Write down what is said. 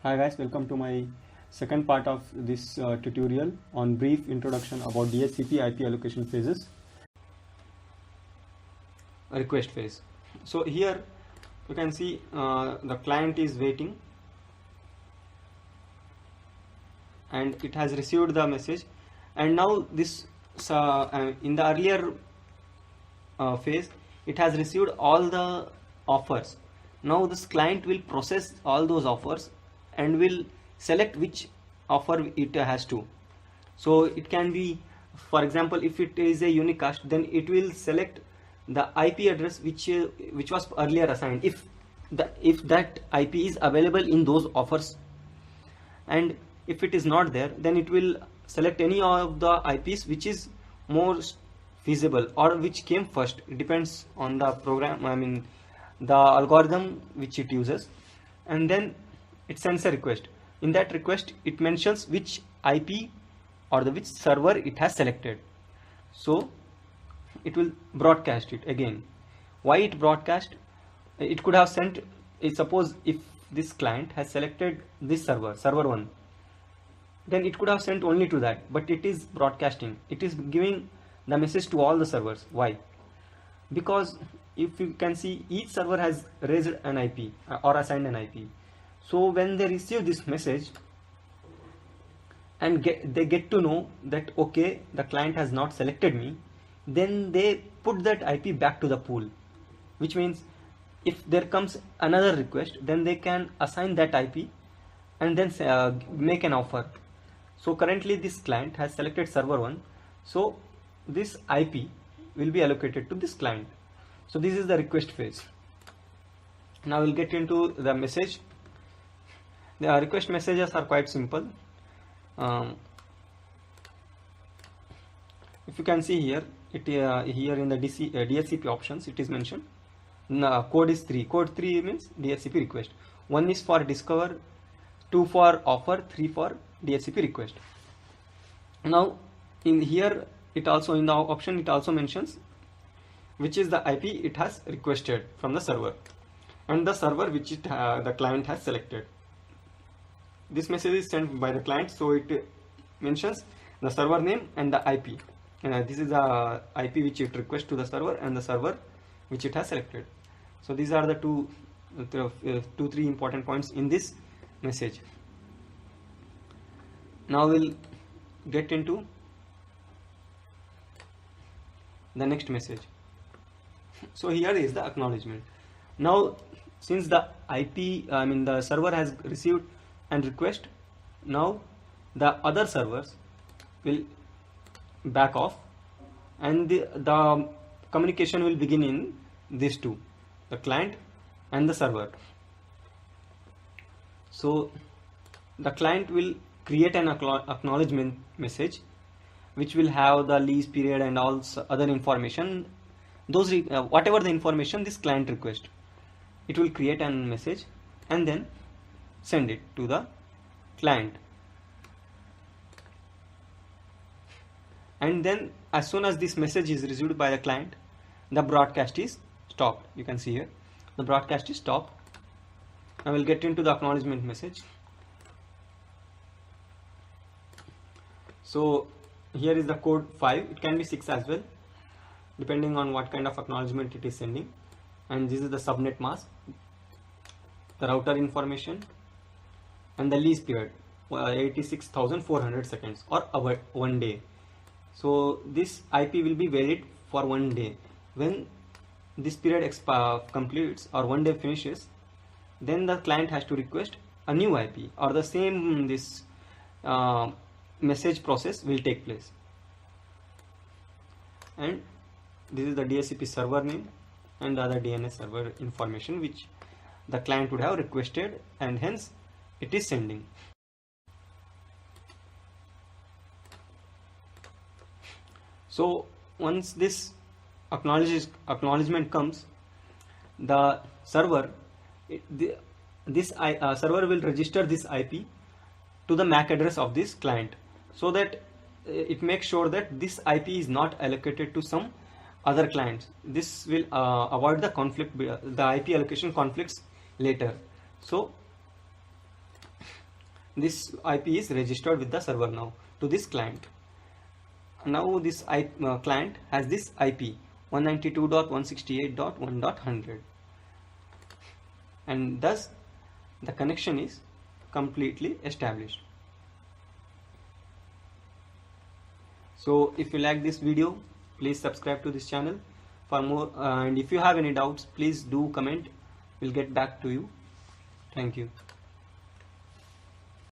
Hi guys, welcome to my second part of this tutorial on brief introduction about DHCP IP allocation phases. Request phase. So here you can see the client is waiting and it has received the message, and now this in the earlier phase it has received all the offers. Now this client will process all those offers and will select which offer it has to. So it can be, for example, if it is a unicast, then it will select the IP address which was earlier assigned, if that IP is available in those offers, and if it is not there, then it will select any of the IPs which is most feasible or which came first. It depends on the program, the algorithm which it uses, and then it sends a request. In that request it mentions which IP or which server it has selected. So it will broadcast it again. Why it broadcast? It could have sent, suppose if this client has selected this server 1, then it could have sent only to that, but it is broadcasting. It is giving the message to all the servers. Why? Because if you can see, each server has raised an IP or assigned an IP. So when they receive this message and they get to know that okay, the client has not selected me, then they put that IP back to the pool, which means if there comes another request, then they can assign that IP and then make an offer. So currently this client has selected server 1, so this IP will be allocated to this client. So this is the request phase. Now we'll get into the message. The request messages are quite simple. If you can see here, here in the DHCP options, it is mentioned. Code is 3. Code 3 means DHCP request. 1 is for discover, 2 for offer, 3 for DHCP request. Now in here, it also in the option it also mentions which is the IP it has requested from the server and the server which the client has selected. This message is sent by the client, so it mentions the server name and the IP. And this is the IP which it requests to the server and the server which it has selected. So these are the two, three important points in this message. Now we'll get into the next message. So here is the acknowledgement. Now since the the server has received and request, now the other servers will back off and the communication will begin in these two, the client and the server. So the client will create an acknowledgement message which will have the lease period and all other information, those whatever the information this client request, it will create a message and then send it to the client. And then as soon as this message is received by the client, the broadcast is stopped. You can see here the broadcast is stopped. I will get into the acknowledgement message. So here is the code 5. It can be 6 as well, depending on what kind of acknowledgement it is sending. And this is the subnet mask, the router information, and the lease period 86,400 seconds or 1 day. So this IP will be valid for 1 day. When this period completes or 1 day finishes, then the client has to request a new IP or the same message process will take place. And this is the DHCP server name and the other DNS server information which the client would have requested, and hence it is sending. So once this acknowledgement comes, the server server will register this IP to the MAC address of this client, so that it makes sure that this IP is not allocated to some other clients. This will avoid the conflict, the IP allocation conflicts later. So this IP is registered with the server now to this client. Now this client has this IP 192.168.1.100, and thus the connection is completely established. So if you like this video, please subscribe to this channel for more, and if you have any doubts, please do comment. We'll get back to you. Thank you.